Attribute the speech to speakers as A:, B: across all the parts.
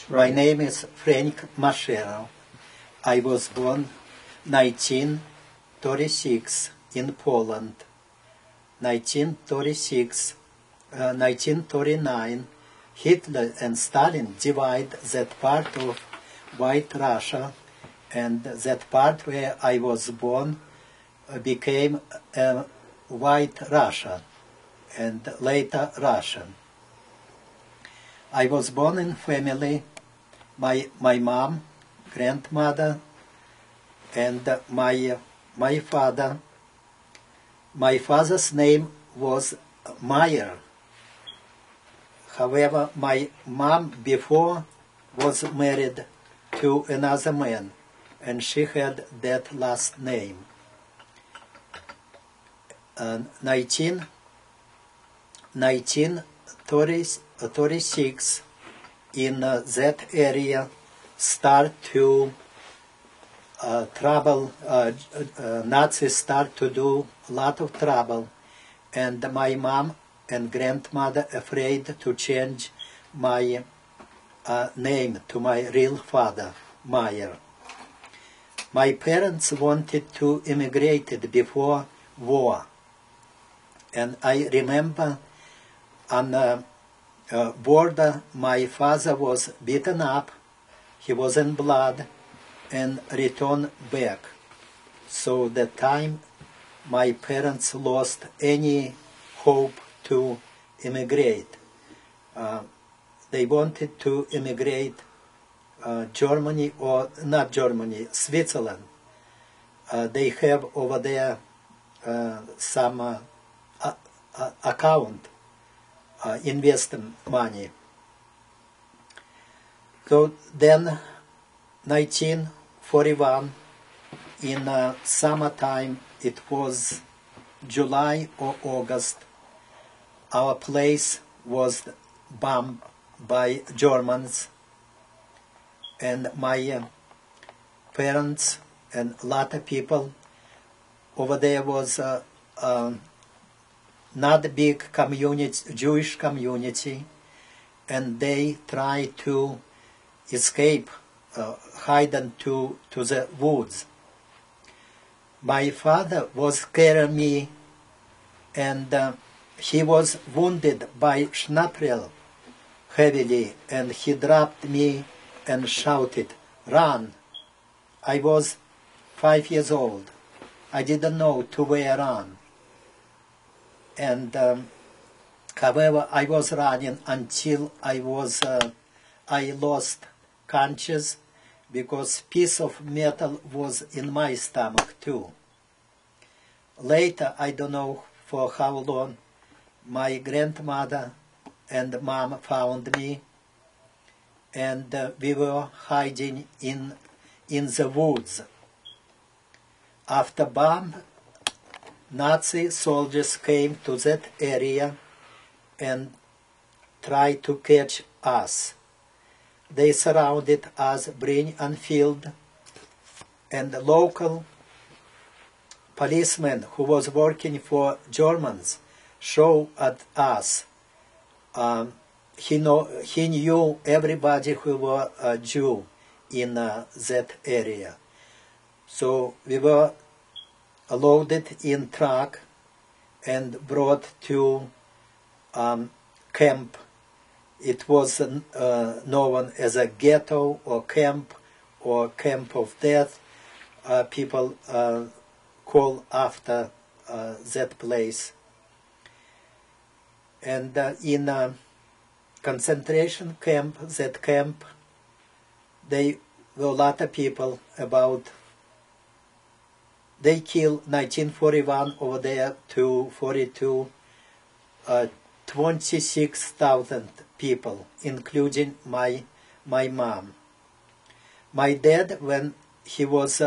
A: My name is Frank Masharo. I was born 1936 in Poland. 1939, Hitler and Stalin divide that part of White Russia, and that part where I was born became White Russia and later Russian. I was born in family, my mom, grandmother, and my father. My father's name was Meyer. However, my mom before was married to another man, and she had that last name. 1936, in that area start to trouble, Nazis start to do a lot of trouble, and my mom and grandmother afraid to change my name to my real father, Meyer. My parents wanted to immigrate before war, and I remember on the border my father was beaten up, he was in blood, and returned back. So that time my parents lost any hope to immigrate. They wanted to immigrate Germany, or not Germany, Switzerland. They have over there some account, invest money. So then 1941, in summertime, it was July or August, our place was bombed by Germans, and my parents and a lot of people over there was not a big community, Jewish community, and they tried to escape, hide into the woods. My father was carrying me, and he was wounded by shrapnel heavily, and he dropped me and shouted, "Run!" I was 5 years old. I didn't know to where run. And however, I was running until I lost conscious, because piece of metal was in my stomach too. Later, I don't know for how long, my grandmother and mom found me, and we were hiding in the woods. After bomb, Nazi soldiers came to that area and tried to catch us. They surrounded us, bring and field, and the local policeman who was working for Germans showed at us. He knew everybody who were a Jew in that area. So we were loaded in truck and brought to camp. It was known as a ghetto or camp of death. People call after that place. And in a concentration camp, they were a lot of people, they killed 1941 over there to 42, 26,000 people, including my mom. My dad, when he was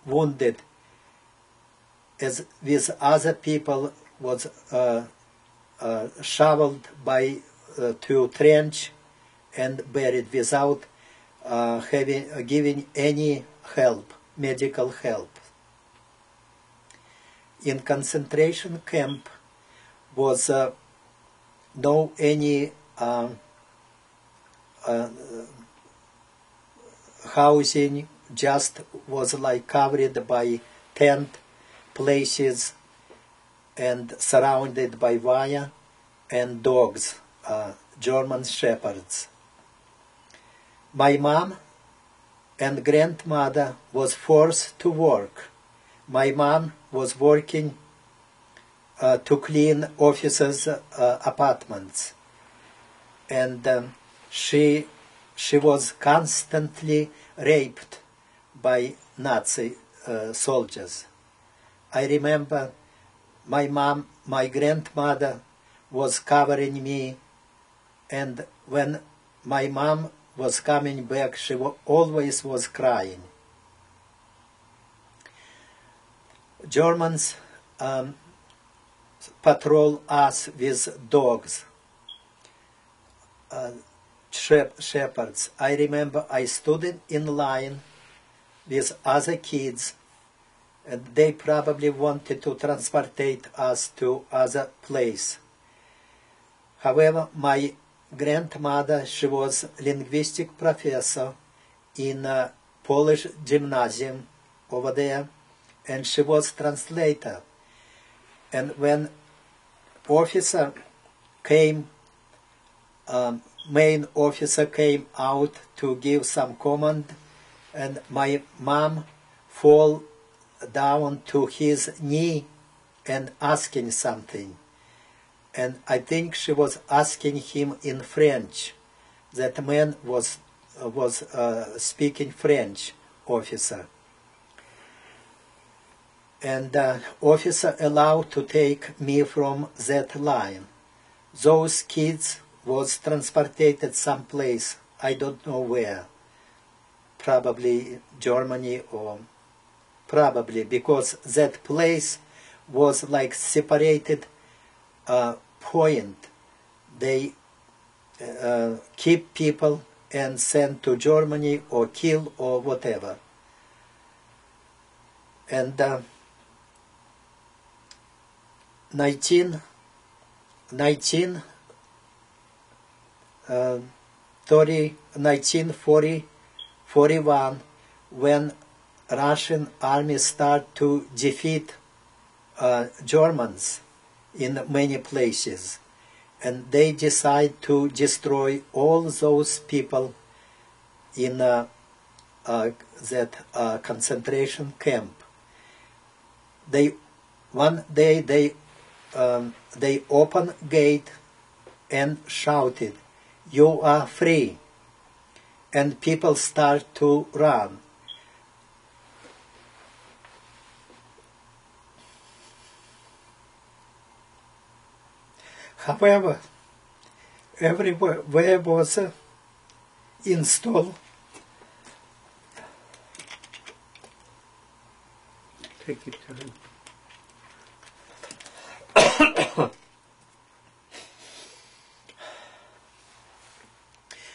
A: wounded, as with other people, was shoveled to trench and buried without giving any help, medical help. In concentration camp was no any housing just was like covered by tent places and surrounded by wire and dogs, German shepherds. My mom and grandmother was forced to work. My mom was working to clean officers' apartments, and she was constantly raped by Nazi soldiers. I remember my grandmother was covering me, and when my mom was coming back, she always was crying. Germans patrol us with dogs, shepherds. I remember I stood in line with other kids, and they probably wanted to transportate us to other place. However, my grandmother, she was linguistic professor in a Polish gymnasium over there, and she was translator. And when officer came, main officer came out to give some command, and my mom fall down to his knee and asking something. And I think she was asking him in French. That man was speaking French, officer. And officer allowed to take me from that line. Those kids was transported someplace, I don't know where. Probably Germany, or probably because that place was like separated point. They keep people and send to Germany or kill or whatever. And 1941, when Russian army start to defeat Germans in many places, and they decide to destroy all those people in that concentration camp. One day they opened gate and shouted, "You are free!" And people start to run. However, everywhere was installed.
B: Take your time.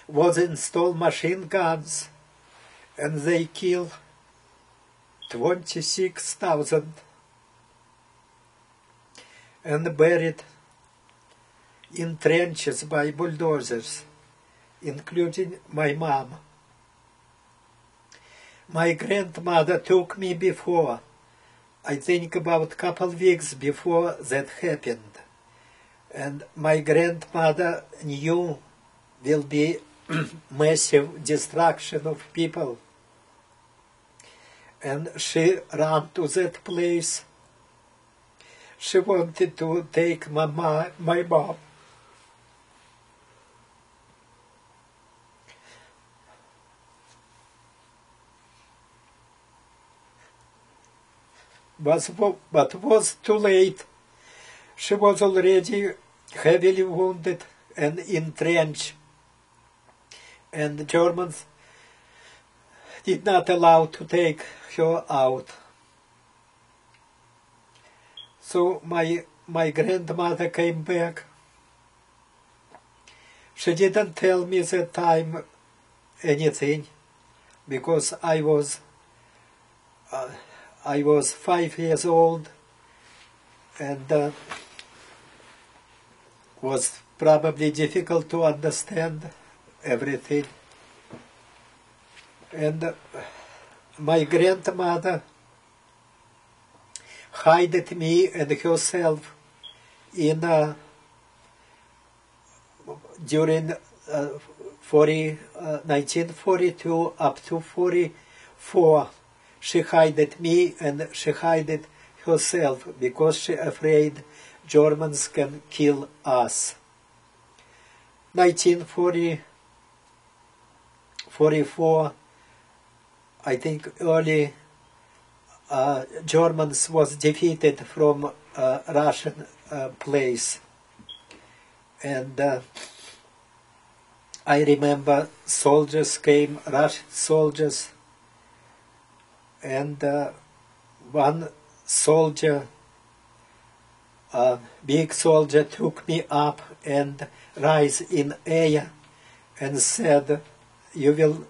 A: Was installed machine guns, and they killed 26,000 and buried in trenches by bulldozers, including my mom. My grandmother took me before, I think about a couple weeks before that happened, and my grandmother knew will be massive destruction of people, and she ran to that place. She wanted to take my mom. But was too late. She was already heavily wounded and entrenched, and the Germans did not allow to take her out. So my grandmother came back. She didn't tell me that time anything, because I was 5 years old, and was probably difficult to understand everything. And my grandmother hid me and herself in during 1942 up to 44. She hid me and she hid herself because she afraid Germans can kill us. 1944, I think early Germans was defeated from Russian place, and I remember soldiers came, Russian soldiers, and one soldier, a big soldier, took me up and rise in air and said, "You will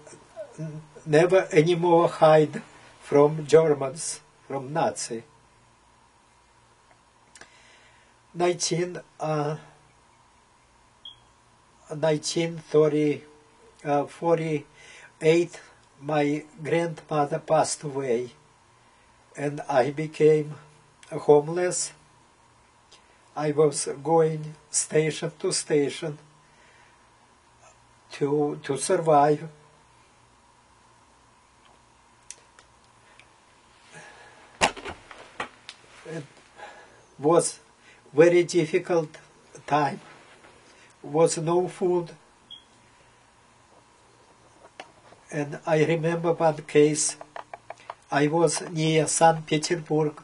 A: never anymore hide from Germans, from Nazi." 1948, my grandmother passed away, and I became homeless. I was going station to station to survive. It was very difficult time. Was no food. And I remember one case. I was near St. Petersburg.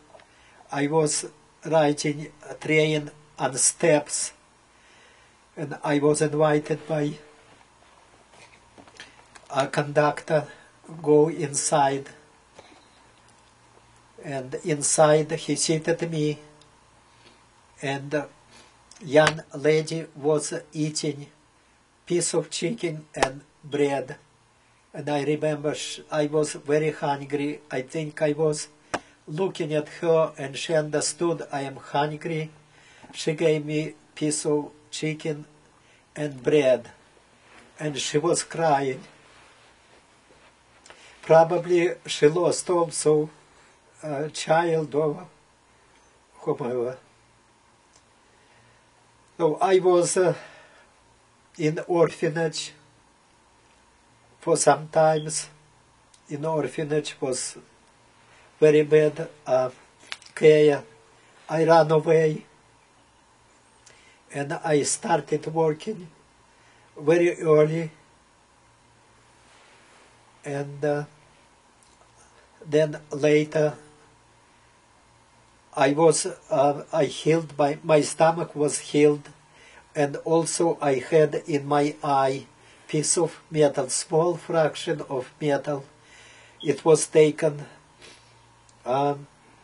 A: I was riding a train on steps, and I was invited by a conductor, go inside. And inside he seated me, and a young lady was eating piece of chicken and bread. And I remember I was very hungry. I think I was looking at her, and she understood I am hungry. She gave me piece of chicken and bread, and she was crying. Probably she lost also a child or whomever. So I was in orphanage for some times. In orphanage was very bad care. I ran away, and I started working very early, and then later I healed, my stomach was healed, and also I had in my eye piece of metal, small fraction of metal. It was taken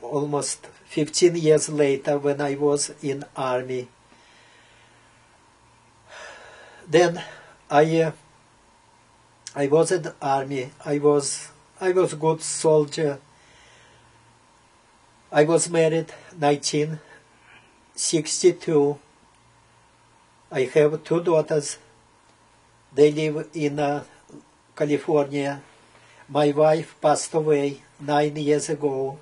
A: almost 15 years later when I was in army. Then I was in the army. I was good soldier. I was married 1962. I have 2 daughters. They live in California. My wife passed away 9 years ago.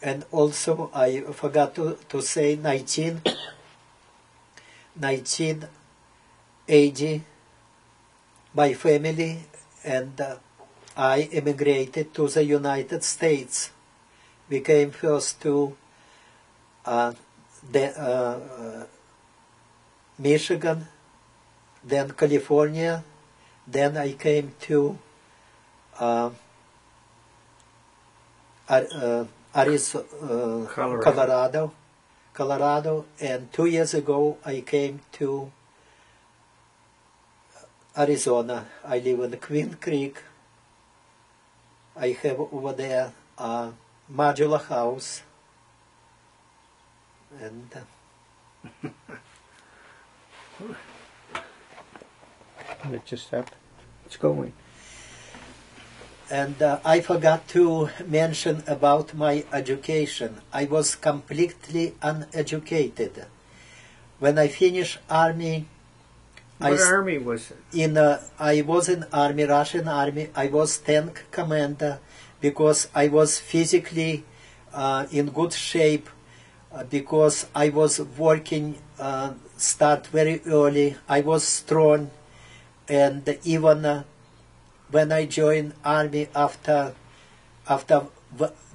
A: And also, I forgot to say, 1980, my family and I emigrated to the United States. We came first to Michigan, then California, then I came to Colorado, and 2 years ago I came to Arizona. I live in Queen Creek. I have over there a modular house, and
B: It just stopped. It's going.
A: And I forgot to mention about my education. I was completely uneducated. When I finished army,
B: What army was it?
A: I was in army, Russian army. I was tank commander because I was physically in good shape because I was working start very early. I was strong, and even when I joined army after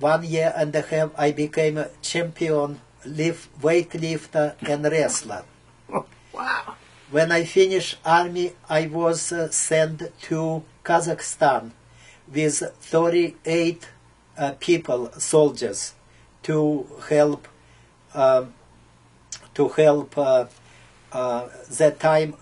A: 1 year and a half, I became a champion weightlifter and wrestler.
B: Wow.
A: When I finished army, I was sent to Kazakhstan with 38 people, soldiers, to help. That time,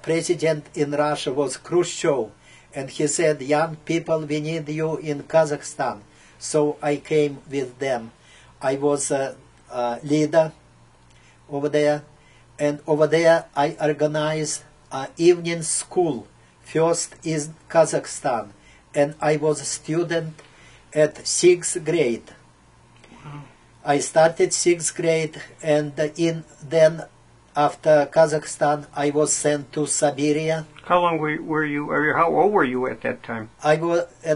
A: president in Russia was Khrushchev, and he said, "Young people, we need you in Kazakhstan." So I came with them. I was a leader over there. And over there, I organized an evening school, first in Kazakhstan. And I was a student at 6th grade.
B: Wow.
A: I started 6th grade, and then after Kazakhstan, I was sent to Siberia.
B: How long were you, or how old were you at that time?
A: At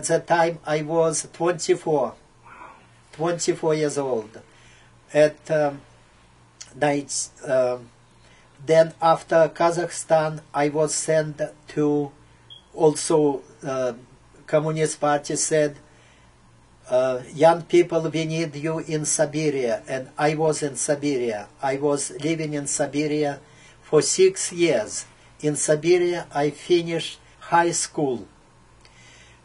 A: that time, I was 24. 24 years old. At night. Then after Kazakhstan, I was sent to also Communist Party said, young people, we need you in Siberia. And I was in Siberia. I was living in Siberia for 6 years. In Siberia, I finished high school.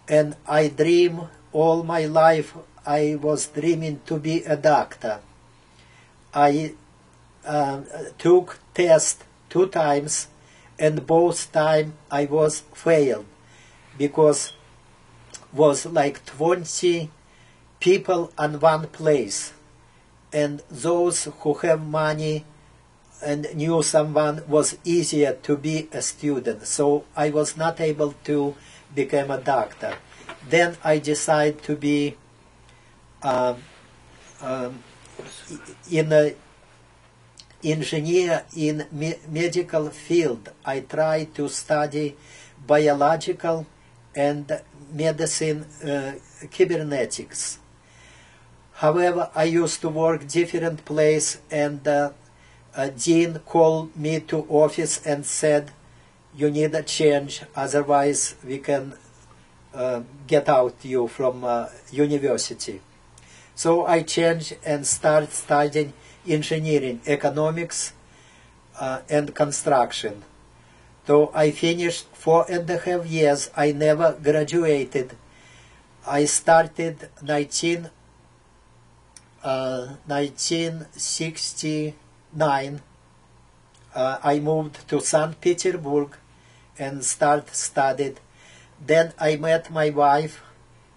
A: And I dream all my life, I was dreaming to be a doctor. I took test 2 times, and both time I was failed because was like 20 people in one place, and those who have money and knew someone was easier to be a student. So I was not able to become a doctor. Then I decided to be in a engineer in medical field. I tried to study biological and medicine, cybernetics. However, I used to work different place, and Dean called me to office and said, "You need a change, otherwise we can get out you from university." So I changed and started studying engineering, economics, and construction. Though I finished 4.5 years, I never graduated. I started 1969. I moved to St. Petersburg and studied. Then I met my wife,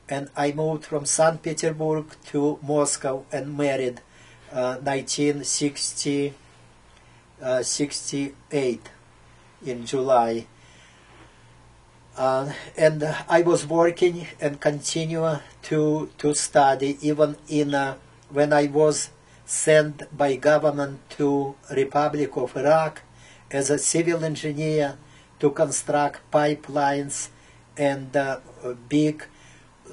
A: and I moved from St. Petersburg to Moscow and married 1968 in July. And I was working and continue to study even in when I was sent by government to Republic of Iraq as a civil engineer to construct pipelines and big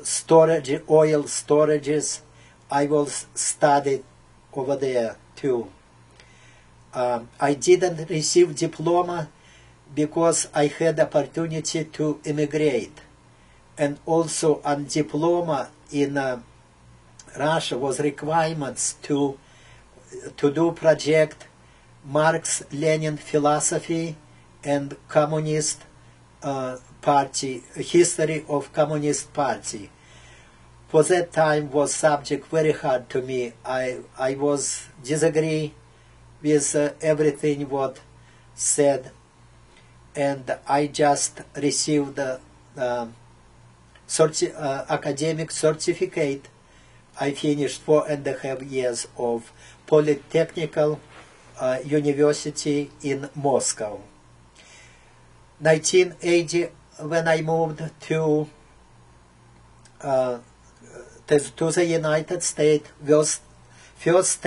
A: storage, oil storages. I was studied over there too. I didn't receive diploma because I had opportunity to immigrate, and also on diploma in Russia was requirements to do project Marx-Lenin philosophy and Communist Party, history of Communist Party. For that time was subject very hard to me. I was disagree with everything what said, and I just received the academic certificate. I finished 4.5 years of Polytechnical University in Moscow. 1980, when I moved to the United States, first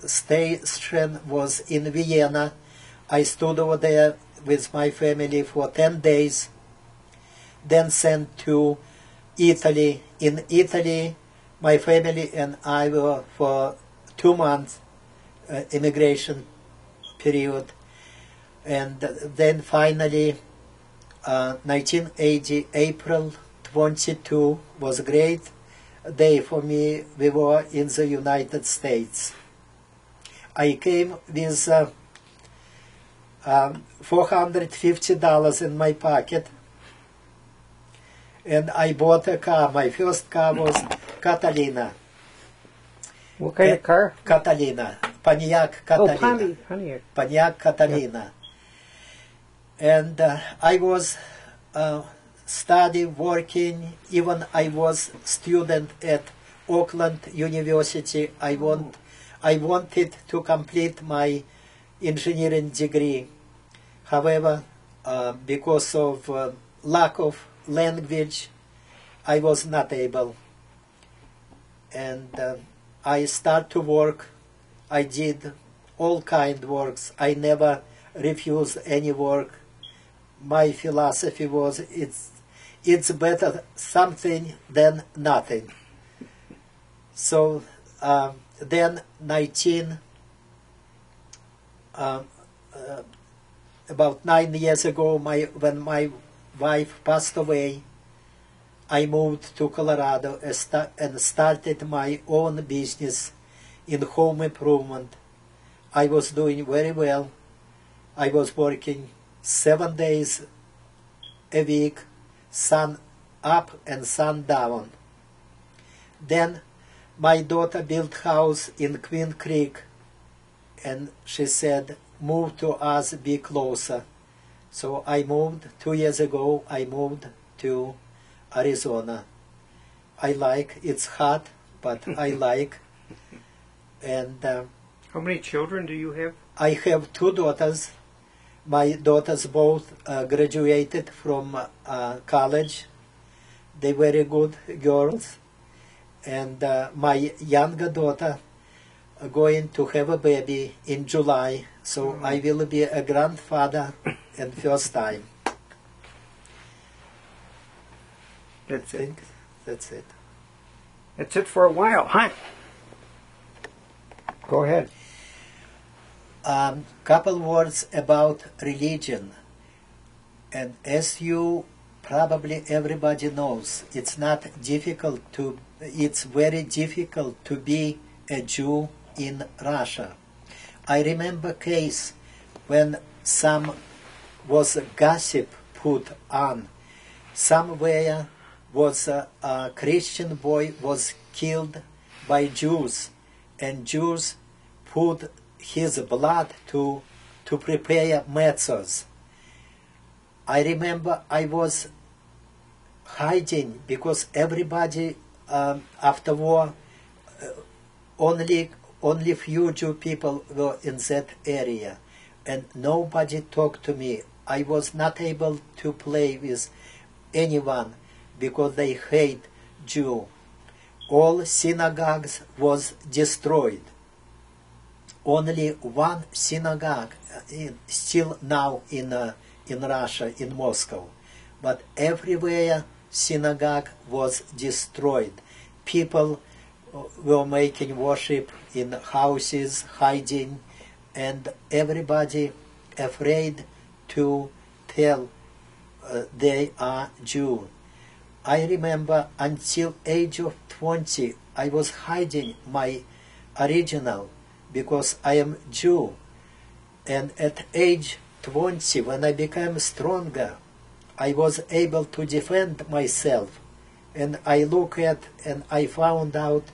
A: station was in Vienna. I stood over there with my family for 10 days, then sent to Italy. In Italy, my family and I were for 2 months immigration period, and then finally 1980 April 22 was a great day for me. We were in the United States. I came with $450 in my pocket, and I bought a car. My first car was Catalina.
B: What kind of car?
A: Catalina. Pontiac Catalina.
B: Oh, Pontiac.
A: Pontiac Catalina. And I was studying, working. Even I was student at Auckland University. I wanted to complete my engineering degree. However, because of lack of language, I was not able. And I started to work. I did all kind of works. I never refused any work. My philosophy was it's better something than nothing. So then about 9 years ago, when my wife passed away, I moved to Colorado and started my own business in home improvement. I was doing very well. I was working 7 days a week, sun up and sun down. Then my daughter built house in Queen Creek, and she said, move to us, be closer. So I moved 2 years ago. I moved to Arizona. I like, it's hot, but I like. And
B: how many children do you have?
A: I have 2 daughters. My daughters both graduated from college. They very good girls. And my younger daughter going to have a baby in July. So I will be a grandfather and first time.
B: That's it.
A: That's it.
B: That's it for a while, huh? Go ahead.
A: Couple words about religion. And as you probably everybody knows, it's very difficult to be a Jew in Russia. I remember a case when some was a gossip put on. Somewhere was a Christian boy was killed by Jews, and Jews put his blood to prepare matzos. I remember I was hiding because everybody after war only few Jew people were in that area, and nobody talked to me. I was not able to play with anyone because they hate Jew. All synagogues was destroyed. Only one synagogue still now in Russia, in Moscow, but everywhere synagogue was destroyed. People were making worship in houses, hiding, and everybody afraid to tell they are Jew. I remember until age of 20 I was hiding my original because I am Jew. And at age 20, when I became stronger, I was able to defend myself. And I look at and I found out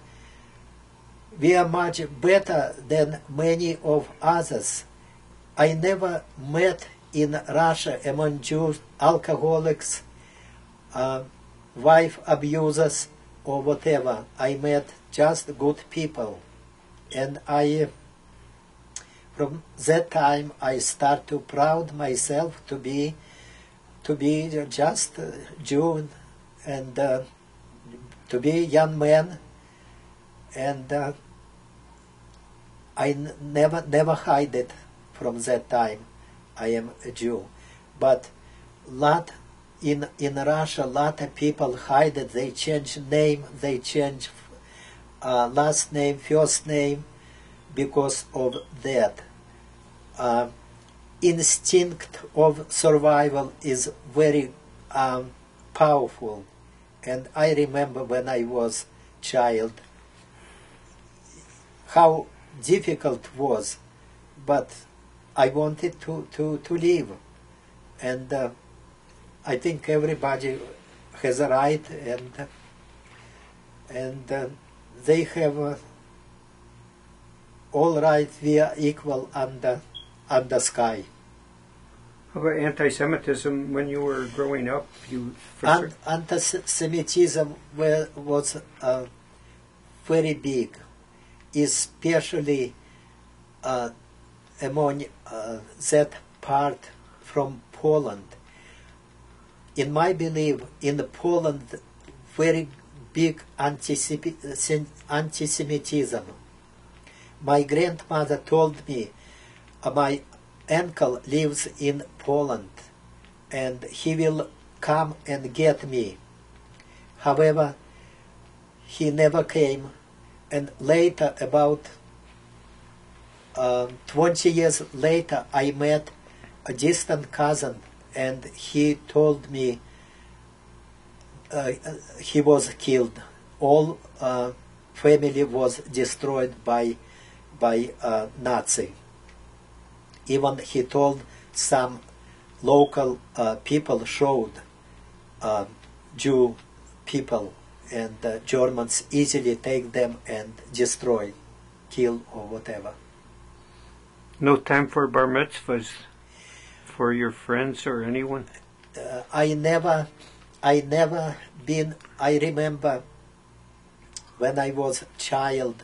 A: we are much better than many of others. I never met in Russia among Jews alcoholics, wife abusers, or whatever. I met just good people. And from that time I start to proud myself to be just Jew and to be young man, and I never hide it from that time. I am a Jew. but lot in Russia, lot of people hide it. They change name, they change last name, first name, because of that. Instinct of survival is very powerful, and I remember when I was child how difficult it was, but I wanted to live, and I think everybody has a right, and they have all right. We are equal under sky.
B: How about anti-Semitism when you were growing up?
A: Anti-Semitism was very big, especially among that part from Poland. In my belief, in Poland, very big anti-Semitism. My grandmother told me, my uncle lives in Poland, and he will come and get me. However, he never came, and later, about 20 years later, I met a distant cousin, and he told me he was killed. All family was destroyed by Nazi. Even he told some local people showed Jew people, and Germans easily take them and destroy, kill, or whatever.
B: No time for bar mitzvahs for your friends or anyone?
A: I never been. I remember when I was a child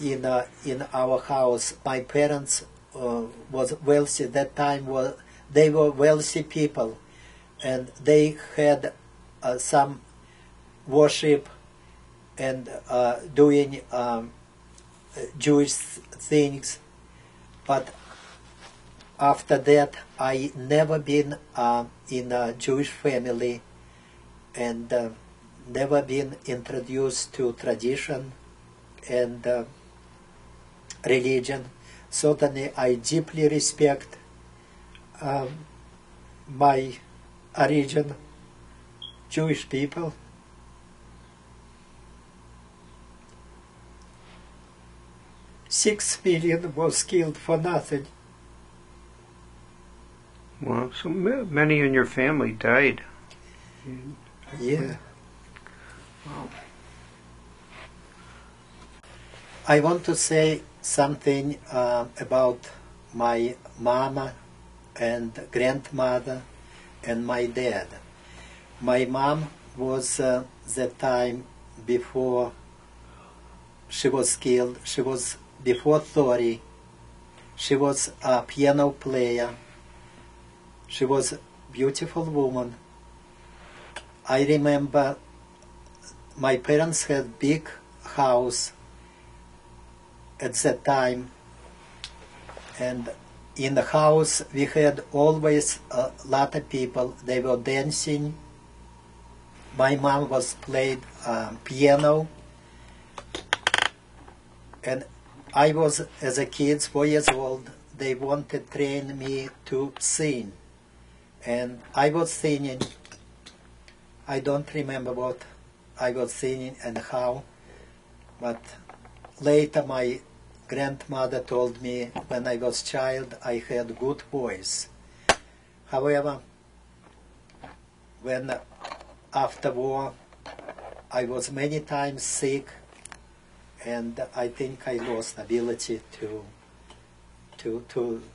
A: in our house. My parents was wealthy. That time they were wealthy people, and they had some worship and doing Jewish things. But after that, I never been in a Jewish family, and never been introduced to tradition and religion. Certainly, I deeply respect my origin, Jewish people. $6 million was killed for nothing.
B: Well, so many in your family died.
A: Yeah.
B: Wow.
A: I want to say something about my mama and grandmother and my dad. My mom was the time before she was killed. She was before 30. She was a piano player. She was a beautiful woman. I remember my parents had big house at that time, and in the house we had always a lot of people. They were dancing. My mom was played piano, and I was, as a kid, 4 years old. They wanted to train me to sing, and I was singing. I don't remember what I was singing and how, but later my grandmother told me when I was a child I had good voice. However, when after war I was many times sick, and I think I lost ability to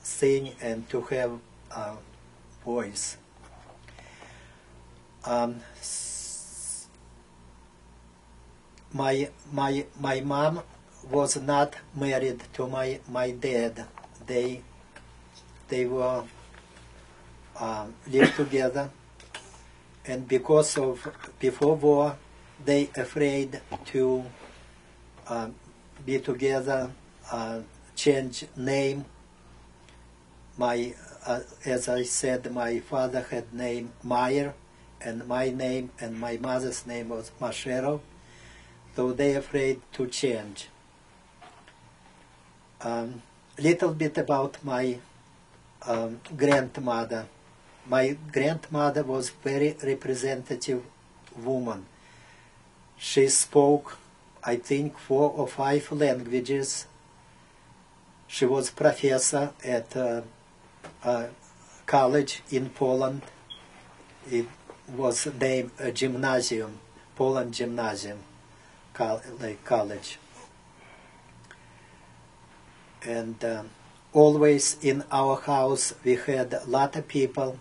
A: sing and to have a voice. My mom was not married to my dad. They were lived together, and because of before war, they afraid to be together, change name. My as I said, my father had name Meyer, and my name and my mother's name was Masharo, so they're afraid to change. Little bit about my grandmother. My grandmother was very representative woman. She spoke, I think, 4 or 5 languages. She was professor at a college in Poland. It was named a gymnasium, Poland Gymnasium, like college. And always in our house we had a lot of people.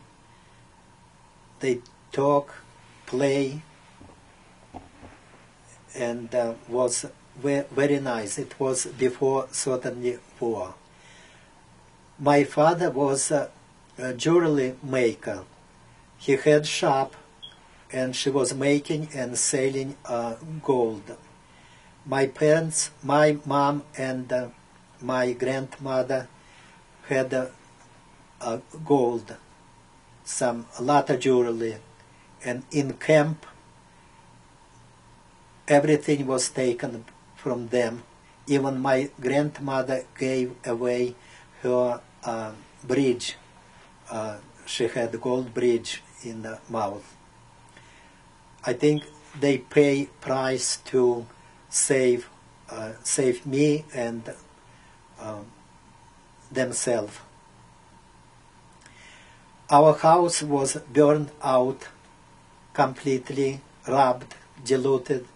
A: They talk, play, and was very nice. It was before certainly war. My father was a jewelry maker. He had shop, and she was making and selling gold. My parents, my mom and my grandmother had gold, a lot of jewelry, and in camp everything was taken from them. Even my grandmother gave away her bridge. She had a gold bridge in the mouth. I think they pay price to save me and themselves. Our house was burned out completely, robbed, diluted,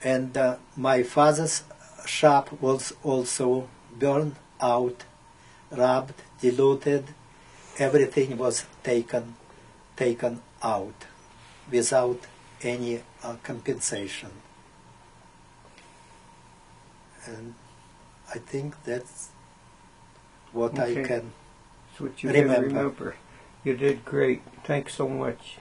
A: and my father's shop was also burned out, robbed, diluted. Everything was taken out without any compensation. And I think that's what I can
B: That's what you
A: remember.
B: remember. You did great. Thanks so much.